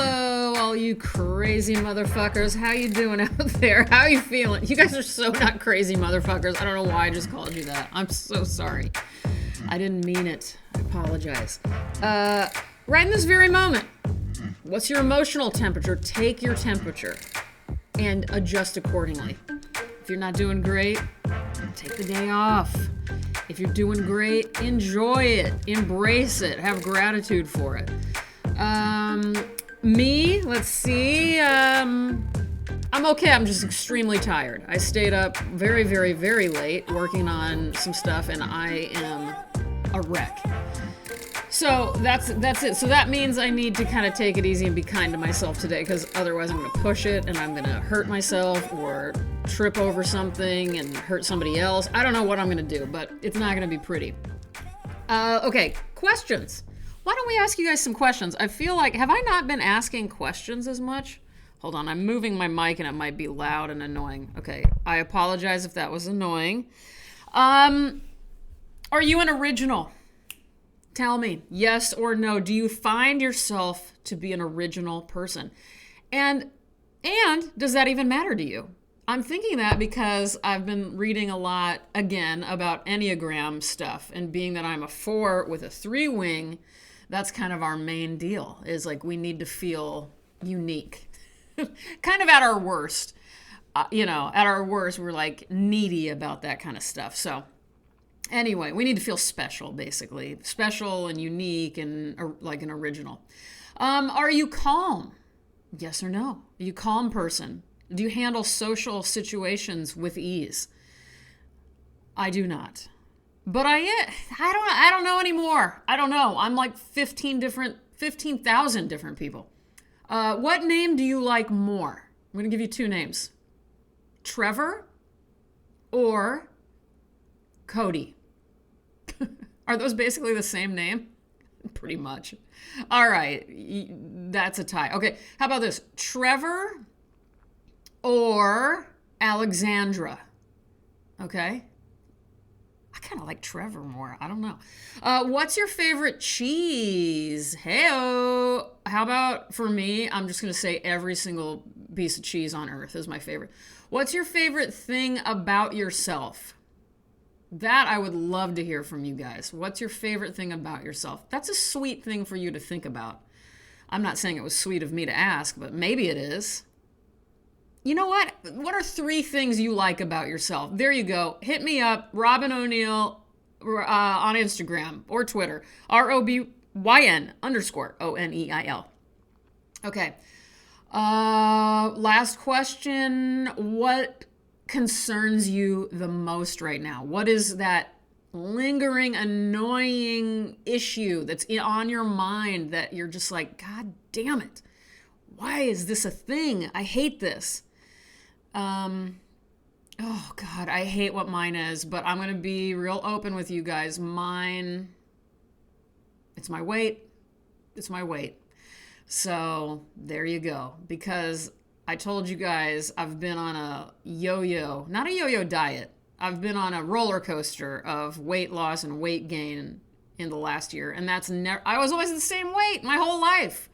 Hello, all you crazy motherfuckers. How you doing out there? How you feeling? You guys are so not crazy motherfuckers. I don't know why I just called you that. I'm so sorry. I didn't mean it. I apologize. Right in this very moment, what's your emotional temperature? Take your temperature and adjust accordingly. If you're not doing great, take the day off. If you're doing great, enjoy it. Embrace it. Have gratitude for it. Me, let's see. I'm okay. I'm just extremely tired. I stayed up very, very, very late working on some stuff, and I am a wreck. So that's it. So that means I need to kind of take it easy and be kind to myself today, because otherwise I'm going to push it and I'm going to hurt myself or trip over something and hurt somebody else. I don't know what I'm going to do, but it's not going to be pretty. Okay, questions. Why don't we ask you guys some questions? I feel like, have I not been asking questions as much? Hold on, I'm moving my mic and it might be loud and annoying. Okay, I apologize if that was annoying. Are you an original? Tell me, yes or no. Do you find yourself to be an original person? And does that even matter to you? I'm thinking that because I've been reading a lot, again, about Enneagram stuff, and being that I'm a 4 with a 3 wing, that's kind of our main deal, is like we need to feel unique. Kind of at our worst. At our worst, we're like needy about that kind of stuff. So anyway, we need to feel special, basically. Special and unique and like an original. Are you calm? Yes or no? Are you a calm person? Do you handle social situations with ease? I do not. But I don't know anymore. I don't know. I'm like 15,000 different people. What name do you like more? I'm going to give you 2 names. Trevor or Cody. Are those basically the same name? Pretty much. All right. That's a tie. Okay. How about this? Trevor or Alexandra? Okay. I kind of like Trevor more. I don't know. What's your favorite cheese? Hey-o. How about for me? I'm just going to say every single piece of cheese on earth is my favorite. What's your favorite thing about yourself? That I would love to hear from you guys. What's your favorite thing about yourself? That's a sweet thing for you to think about. I'm not saying it was sweet of me to ask, but maybe it is. You know what? What are 3 things you like about yourself? There you go. Hit me up, Robin O'Neill, on Instagram or Twitter. ROBYN_ONEIL. Okay. Last question. What concerns you the most right now? What is that lingering, annoying issue that's on your mind that you're just like, God damn it. Why is this a thing? I hate this. Oh God, I hate what mine is, but I'm going to be real open with you guys. Mine, it's my weight. It's my weight. So there you go. Because I told you guys I've been on a yo-yo, not a yo-yo diet. I've been on a roller coaster of weight loss and weight gain in the last year. And that's I was always the same weight my whole life.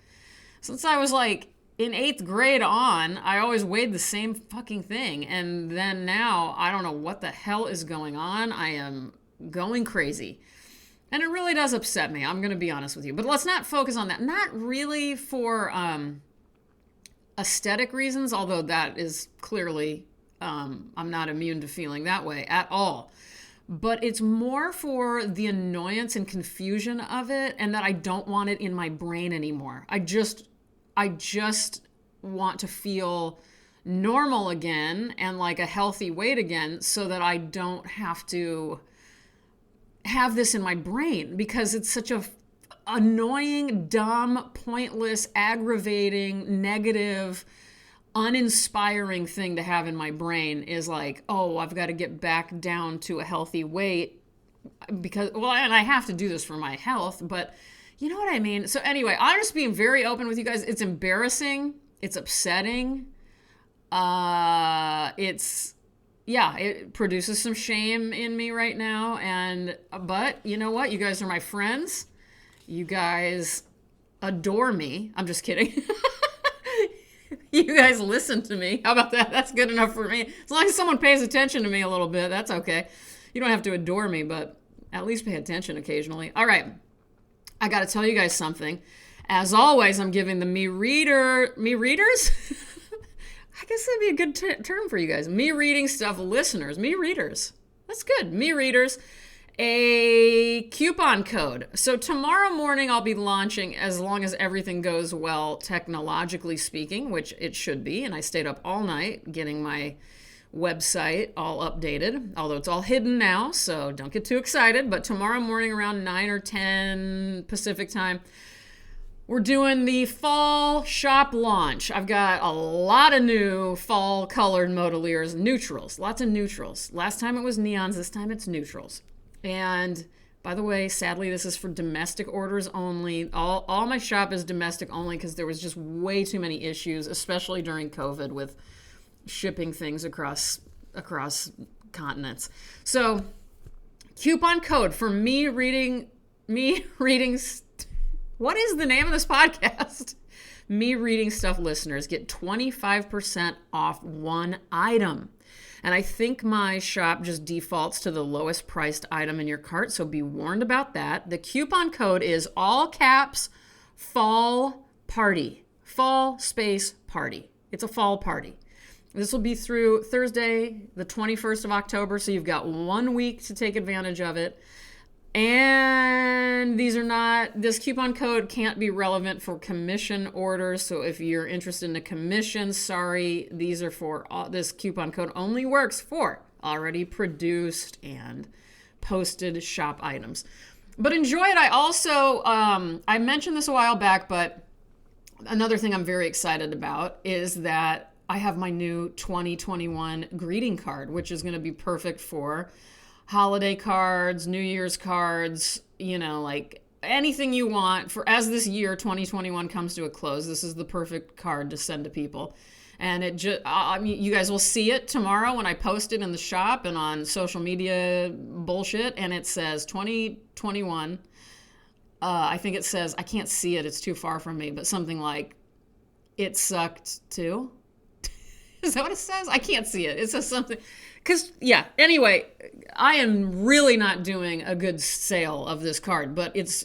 Since I was like in 8th grade on, I always weighed the same fucking thing. And then now, I don't know what the hell is going on. I am going crazy. And it really does upset me. I'm going to be honest with you. But let's not focus on that. Not really for aesthetic reasons, although that is clearly, I'm not immune to feeling that way at all. But it's more for the annoyance and confusion of it, and that I don't want it in my brain anymore. I just want to feel normal again and like a healthy weight again, so that I don't have to have this in my brain, because it's such a annoying, dumb, pointless, aggravating, negative, uninspiring thing to have in my brain. Is like, oh, I've got to get back down to a healthy weight because, well, and I have to do this for my health, but you know what I mean? So anyway, I'm just being very open with you guys. It's embarrassing. It's upsetting. It produces some shame in me right now. But you know what? You guys are my friends. You guys adore me. I'm just kidding. You guys listen to me. How about that? That's good enough for me. As long as someone pays attention to me a little bit, that's okay. You don't have to adore me, but at least pay attention occasionally. All right. I got to tell you guys something. As always, I'm giving the me readers? I guess that'd be a good term for you guys. Me reading stuff listeners. Me readers. That's good. Me readers. A coupon code. So tomorrow morning I'll be launching, as long as everything goes well, technologically speaking, which it should be. And I stayed up all night getting my website all updated, although it's all hidden now, so don't get too excited. But tomorrow morning around 9 or 10 Pacific time, we're doing the fall shop launch. I've got a lot of new fall colored modeliers, neutrals, lots of neutrals. Last time it was neons, this time it's neutrals. And by the way, sadly, this is for domestic orders only. All my shop is domestic only because there was just way too many issues, especially during COVID, with shipping things across continents. So, coupon code for me reading. What is the name of this podcast? Me reading stuff listeners get 25% off one item. And I think my shop just defaults to the lowest priced item in your cart, so be warned about that. The coupon code is all caps fall party. Fall space party. It's a fall party. This will be through Thursday, the 21st of October, so you've got 1 week to take advantage of it. And this coupon code can't be relevant for commission orders. So if you're interested in a commission, sorry, this coupon code only works for already produced and posted shop items. But enjoy it. I also, I mentioned this a while back, but another thing I'm very excited about is that I have my new 2021 greeting card, which is going to be perfect for holiday cards, New Year's cards, like anything you want for as this year 2021 comes to a close. This is the perfect card to send to people. And it just, you guys will see it tomorrow when I post it in the shop and on social media bullshit. And it says 2021. I think it says, I can't see it. It's too far from me, but something like, it sucked too. Is that what it says? I can't see it. It says something. Anyway, I am really not doing a good sale of this card, but it's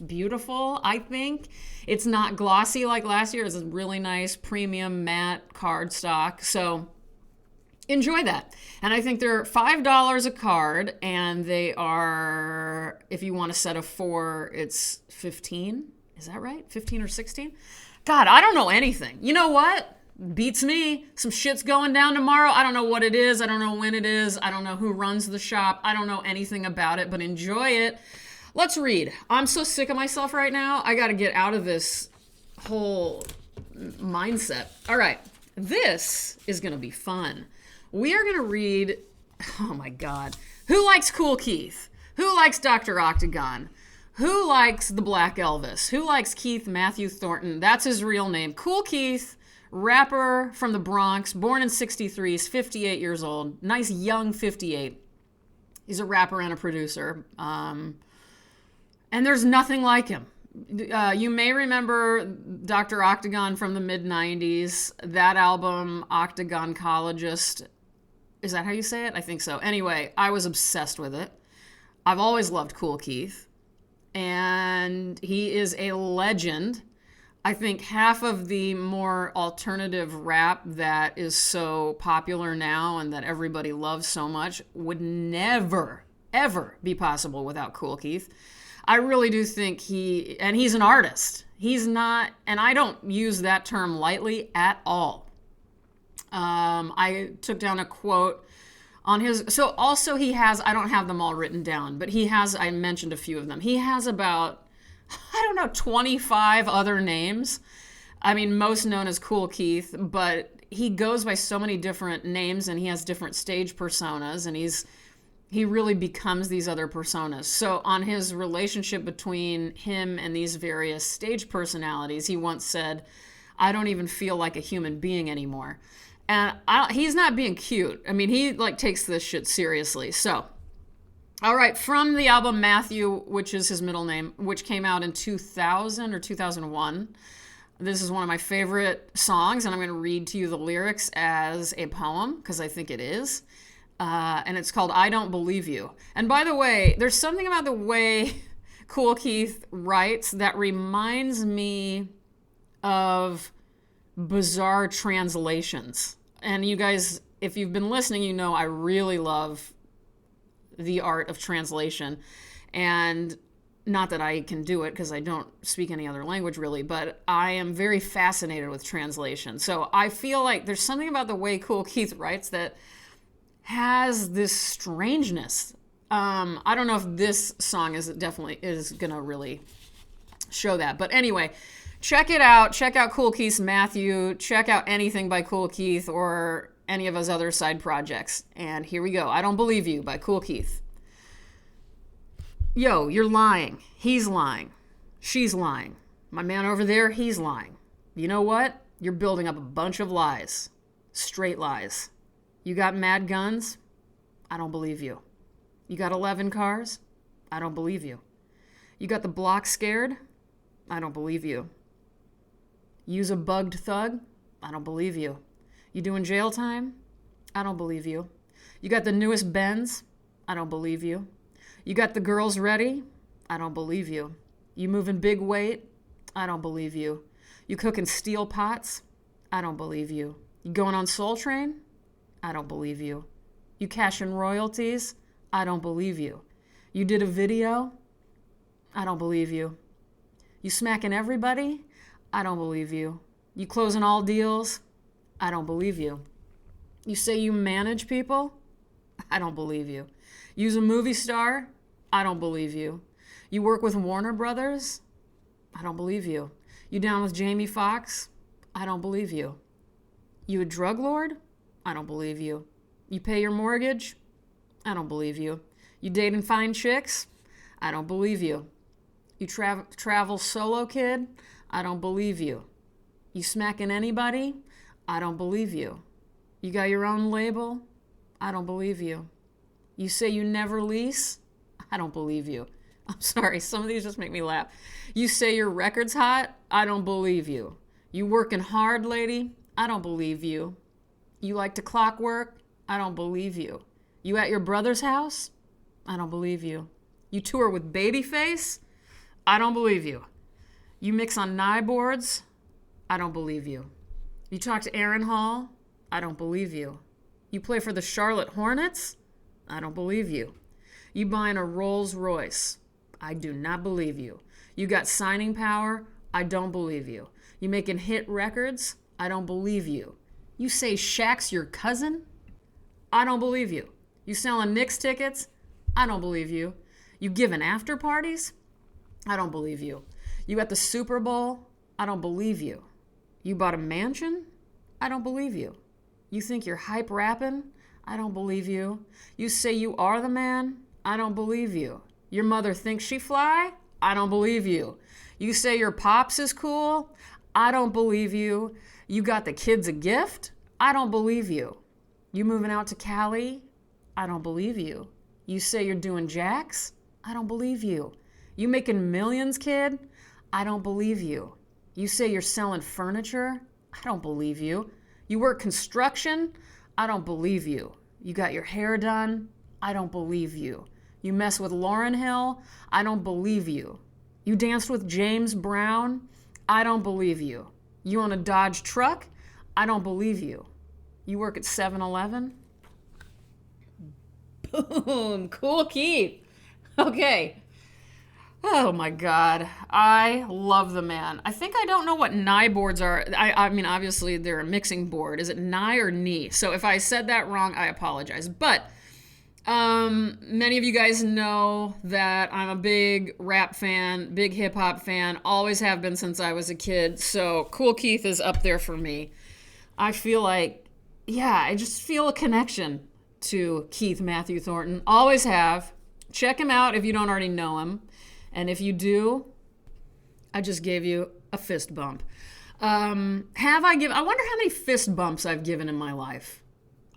beautiful, I think. It's not glossy like last year. It's a really nice premium matte card stock. So enjoy that. And I think they're $5 a card, and they are, if you want a set of 4, it's 15. Is that right? 15 or 16? God, I don't know anything. You know what? Beats me. Some shit's going down tomorrow. I don't know what it is. I don't know when it is. I don't know who runs the shop. I don't know anything about it, but enjoy it. Let's read. I'm so sick of myself right now. I got to get out of this whole mindset. All right. This is going to be fun. We are going to read, oh my God. Who likes Kool Keith? Who likes Dr. Octagon? Who likes the Black Elvis? Who likes Keith Matthew Thornton? That's his real name. Kool Keith. Rapper from the Bronx, born in 63, he's 58 years old. Nice young 58. He's a rapper and a producer. And there's nothing like him. You may remember Dr. Octagon from the mid-90s. That album, Octagoncologist. Is that how you say it? I think so. Anyway, I was obsessed with it. I've always loved Kool Keith. And he is a legend. I think half of the more alternative rap that is so popular now and that everybody loves so much would never, ever be possible without Kool Keith. I really do think he's an artist. He's not, and I don't use that term lightly at all. I took down a quote on his, so also he has, I don't have them all written down, but I mentioned a few of them. He has about, 25 other names. I mean, most known as Kool Keith, but he goes by so many different names and he has different stage personas, and he really becomes these other personas. So on his relationship between him and these various stage personalities, he once said, I don't even feel like a human being anymore. And he's not being cute. I mean, he takes this shit seriously. So, all right, from the album Matthew, which is his middle name, which came out in 2000 or 2001, This is one of my favorite songs, and I'm going to read to you the lyrics as a poem because I think it is. And it's called I Don't Believe You. And by the way, there's something about the way Kool Keith writes that reminds me of bizarre translations. And you guys, if you've been listening, you know I really love the art of translation. And not that I can do it because I don't speak any other language really, but I am very fascinated with translation. So I feel like there's something about the way Kool Keith writes that has this strangeness. I don't know if this song is gonna really show that. But anyway, check it out. Check out Kool Keith's Matthew. Check out anything by Kool Keith or any of his other side projects. And here we go. I Don't Believe You by Kool Keith. Yo, you're lying. He's lying. She's lying. My man over there, he's lying. You know what? You're building up a bunch of lies. Straight lies. You got mad guns? I don't believe you. You got 11 cars? I don't believe you. You got the block scared? I don't believe you. Use a bugged thug? I don't believe you. You doing jail time? I don't believe you. You got the newest Benz? I don't believe you. You got the girls ready? I don't believe you. You moving big weight? I don't believe you. You cooking steel pots? I don't believe you. You going on Soul Train? I don't believe you. You cashing royalties? I don't believe you. You did a video? I don't believe you. You smacking everybody? I don't believe you. You closing all deals? I don't believe you. You say you manage people? I don't believe you. You's a movie star? I don't believe you. You work with Warner Brothers? I don't believe you. You down with Jamie Foxx? I don't believe you. You a drug lord? I don't believe you. You pay your mortgage? I don't believe you. You dating fine chicks? I don't believe you. You travel solo, kid? I don't believe you. You smacking anybody? I don't believe you. You got your own label? I don't believe you. You say you never lease? I don't believe you. I'm sorry, some of these just make me laugh. You say your record's hot? I don't believe you. You working hard, lady? I don't believe you. You like to clock work? I don't believe you. You at your brother's house? I don't believe you. You tour with Babyface? I don't believe you. You mix on nigh boards? I don't believe you. You talk to Aaron Hall? I don't believe you. You play for the Charlotte Hornets? I don't believe you. You buying a Rolls Royce? I do not believe you. You got signing power? I don't believe you. You making hit records? I don't believe you. You say Shaq's your cousin? I don't believe you. You selling Knicks tickets? I don't believe you. You giving after parties? I don't believe you. You at the Super Bowl? I don't believe you. You bought a mansion? I don't believe you. You think you're hype rapping? I don't believe you. You say you are the man? I don't believe you. Your mother thinks she fly? I don't believe you. You say your pops is cool? I don't believe you. You got the kids a gift? I don't believe you. You moving out to Cali? I don't believe you. You say you're doing jacks? I don't believe you. You making millions, kid? I don't believe you. You say you're selling furniture? I don't believe you. You work construction? I don't believe you. You got your hair done? I don't believe you. You mess with Lauryn Hill? I don't believe you. You danced with James Brown? I don't believe you. You own a Dodge truck? I don't believe you. You work at 7-Eleven? Boom, Kool Keith. Okay. Oh my God. I love the man. I think I don't know what nigh boards are. I mean, obviously they're a mixing board. Is it nigh or knee? So if I said that wrong, I apologize. But many of you guys know that I'm a big rap fan, big hip hop fan, always have been since I was a kid. So Kool Keith is up there for me. I feel like, yeah, I just feel a connection to Keith Matthew Thornton. Always have. Check him out if you don't already know him. And if you do, I just gave you a fist bump. I wonder how many fist bumps I've given in my life.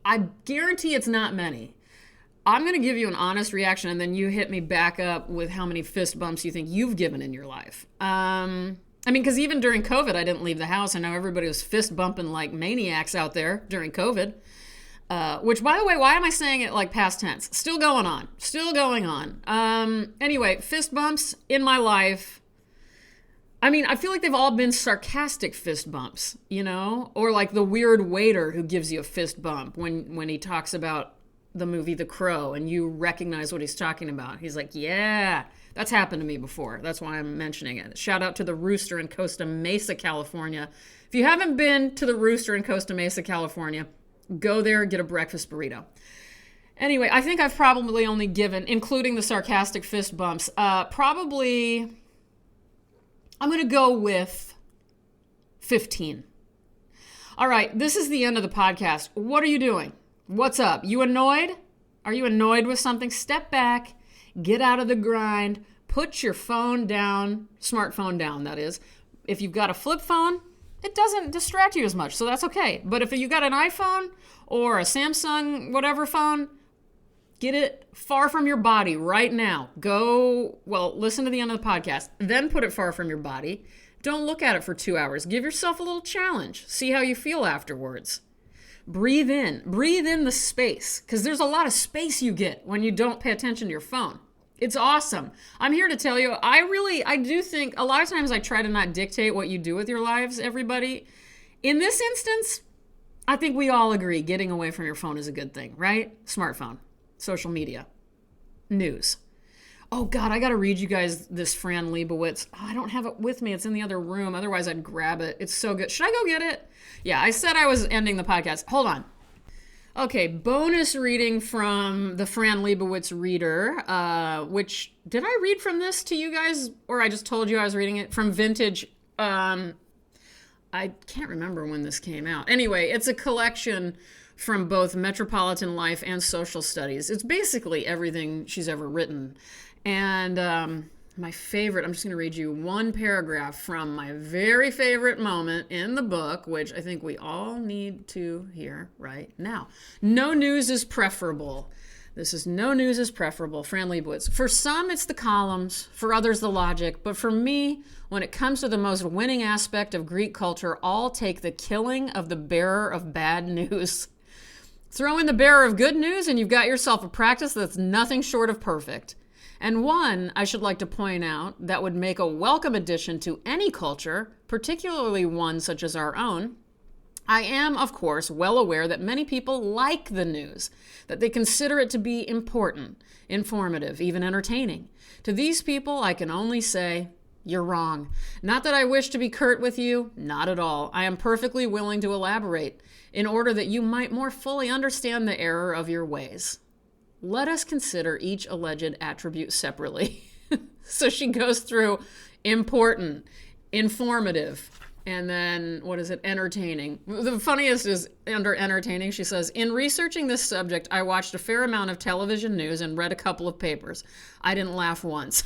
I guarantee it's not many. I'm going to give you an honest reaction, and then you hit me back up with how many fist bumps you think you've given in your life. I mean, because even during COVID, I didn't leave the house. I know everybody was fist bumping like maniacs out there during COVID. Which, by the way, why am I saying it like past tense? Still going on. Still going on. Anyway, fist bumps in my life. I mean, I feel like they've all been sarcastic fist bumps, or like the weird waiter who gives you a fist bump when he talks about the movie The Crow and you recognize what he's talking about. He's like, yeah, that's happened to me before. That's why I'm mentioning it. Shout out to the Rooster in Costa Mesa, California. If you haven't been to the Rooster in Costa Mesa, California, go there and get a breakfast burrito. Anyway, I think I've probably only given, including the sarcastic fist bumps, probably... I'm going to go with 15. All right, this is the end of the podcast. What are you doing? What's up? You annoyed? Are you annoyed with something? Step back, get out of the grind, put your phone down, smartphone down, that is. If you've got a flip phone, it doesn't distract you as much, so that's okay. But if you got an iPhone or a Samsung whatever phone, get it far from your body right now. Listen to the end of the podcast, then put it far from your body. Don't look at it for 2 hours. Give yourself a little challenge. See how you feel afterwards. Breathe in the space, because there's a lot of space you get when you don't pay attention to your phone. It's awesome. I'm here to tell you, I do think a lot of times I try to not dictate what you do with your lives, everybody. In this instance, I think we all agree getting away from your phone is a good thing, right? Smartphone. Social media, news. Oh God, I got to read you guys this Fran Lebowitz. Oh, I don't have it with me. It's in the other room. Otherwise I'd grab it. It's so good. Should I go get it? Yeah, I said I was ending the podcast. Hold on. Okay, bonus reading from the Fran Lebowitz reader, which, did I read from this to you guys? Or I just told you I was reading it from Vintage. I can't remember when this came out. Anyway, it's a collection from both Metropolitan Life and Social Studies. It's basically everything she's ever written. And my favorite, I'm just going to read you one paragraph from my very favorite moment in the book, which I think we all need to hear right now. No news is preferable. This is no news is preferable. Fran Lebowitz. For some, it's the columns. For others, the logic. But for me, when it comes to the most winning aspect of Greek culture, I'll take the killing of the bearer of bad news. Throw in the bearer of good news and you've got yourself a practice that's nothing short of perfect. And one, I should like to point out, that would make a welcome addition to any culture, particularly one such as our own. I am, of course, well aware that many people like the news, that they consider it to be important, informative, even entertaining. To these people, I can only say, you're wrong. Not that I wish to be curt with you, not at all. I am perfectly willing to elaborate in order that you might more fully understand the error of your ways. Let us consider each alleged attribute separately. So she goes through important, informative, and then, entertaining. The funniest is under entertaining, she says, in researching this subject, I watched a fair amount of television news and read a couple of papers. I didn't laugh once.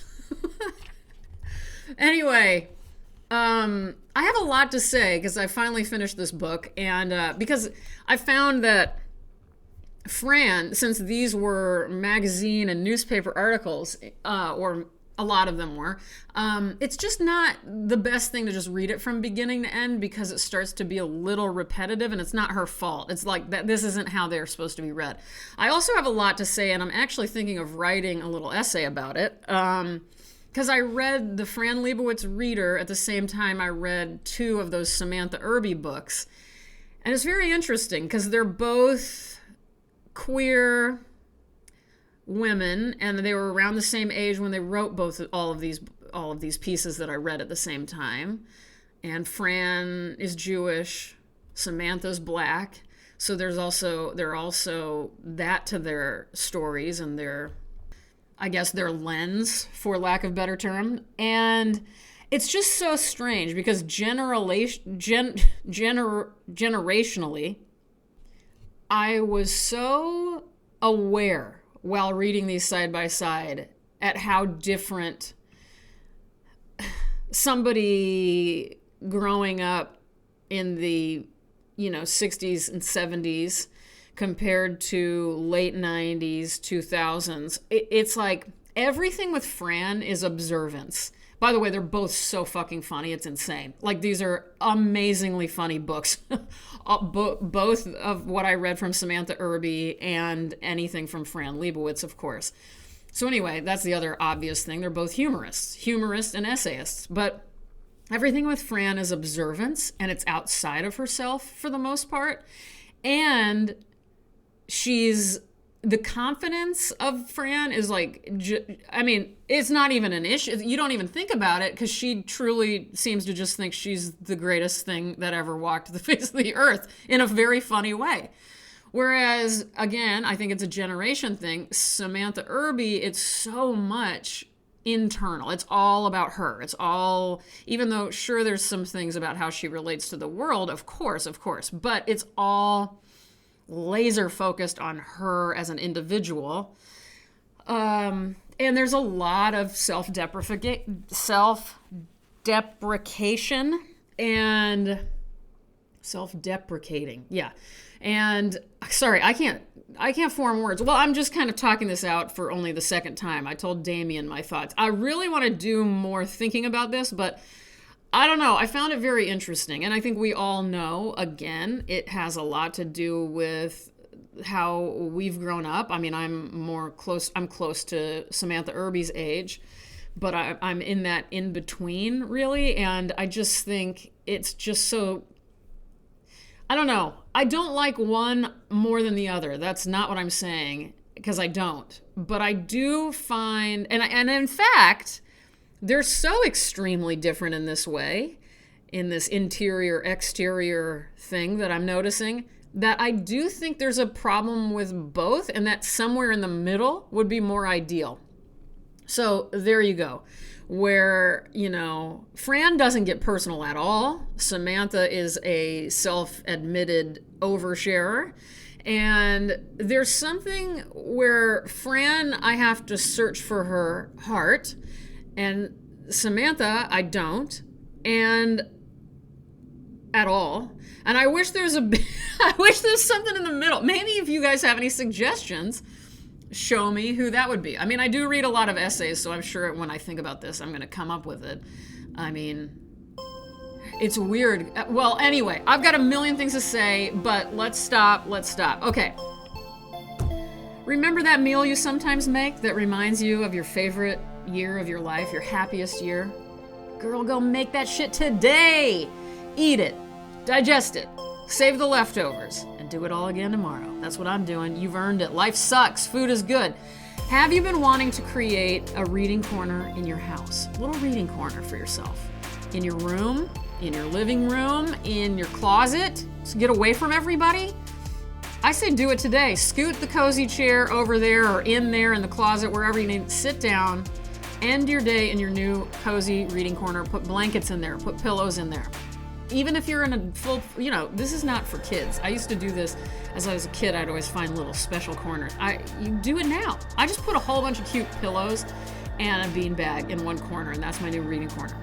Anyway, I have a lot to say because I finally finished this book, and because I found that Fran, since these were magazine and newspaper articles, or a lot of them were, it's just not the best thing to just read it from beginning to end because it starts to be a little repetitive, and it's not her fault. It's like that. This isn't how they're supposed to be read. I also have a lot to say, and I'm actually thinking of writing a little essay about it. Because I read the Fran Lebowitz Reader at the same time I read 2 of those Samantha Irby books. And it's very interesting because they're both queer women, and they were around the same age when they wrote all of these pieces that I read at the same time. And Fran is Jewish, Samantha's black. So they're also that to their stories and their lens, for lack of a better term. And it's just so strange because generationally, I was so aware while reading these side by side at how different somebody growing up in the 60s and 70s compared to late 90s, 2000s. It's like everything with Fran is observance. By the way, they're both so fucking funny. It's insane. Like, these are amazingly funny books. Both of what I read from Samantha Irby and anything from Fran Lebowitz, of course. So anyway, that's the other obvious thing. They're both humorists and essayists. But everything with Fran is observance, and it's outside of herself for the most part. And the confidence of Fran is like, I mean, it's not even an issue. You don't even think about it because she truly seems to just think she's the greatest thing that ever walked the face of the earth in a very funny way. Whereas, again, I think it's a generation thing. Samantha Irby, it's so much internal. It's all about her. It's all, even though, sure, there's some things about how she relates to the world, of course, but it's all laser focused on her as an individual. And there's a lot of self-deprecation and self-deprecating. Yeah. And sorry, I can't form words. Well, I'm just kind of talking this out for only the second time. I told Damien my thoughts. I really want to do more thinking about this, but I don't know. I found it very interesting. And I think we all know, again, it has a lot to do with how we've grown up. I mean, I'm close to Samantha Irby's age, but I'm in that in between, really. And I just think it's just so, I don't know. I don't like one more than the other. That's not what I'm saying, because I don't. But I do find, and in fact, they're so extremely different in this way, in this interior-exterior thing that I'm noticing, that I do think there's a problem with both, and that somewhere in the middle would be more ideal. So there you go. Where, Fran doesn't get personal at all. Samantha is a self-admitted oversharer. And there's something where Fran, I have to search for her heart. And Samantha, I don't. And at all. And I wish there's something in the middle. Maybe if you guys have any suggestions, show me who that would be. I mean, I do read a lot of essays, so I'm sure when I think about this, I'm going to come up with it. I mean, it's weird. Well, anyway, I've got a million things to say, but let's stop. Okay. Remember that meal you sometimes make that reminds you of your favorite year of your life, your happiest year? Girl, go make that shit today. Eat it. Digest it. Save the leftovers. Do it all again tomorrow. That's what I'm doing. You've earned it. Life sucks. Food is good. Have you been wanting to create a reading corner in your house? A little reading corner for yourself. In your room, in your living room, in your closet, to get away from everybody? I say do it today. Scoot the cozy chair over there or in there in the closet, wherever you need. Sit down. End your day in your new cozy reading corner. Put blankets in there. Put pillows in there. Even if you're in a full, this is not for kids. I used to do this as I was a kid. I'd always find little special corners. You do it now. I just put a whole bunch of cute pillows and a beanbag in one corner, and that's my new reading corner.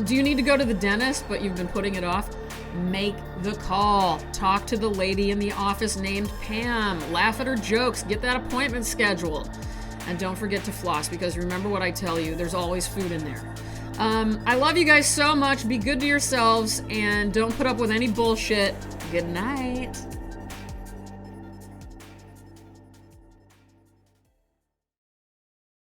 Do you need to go to the dentist, but you've been putting it off? Make the call. Talk to the lady in the office named Pam. Laugh at her jokes. Get that appointment scheduled. And don't forget to floss, because remember what I tell you, there's always food in there. I love you guys so much. Be good to yourselves and don't put up with any bullshit. Good night.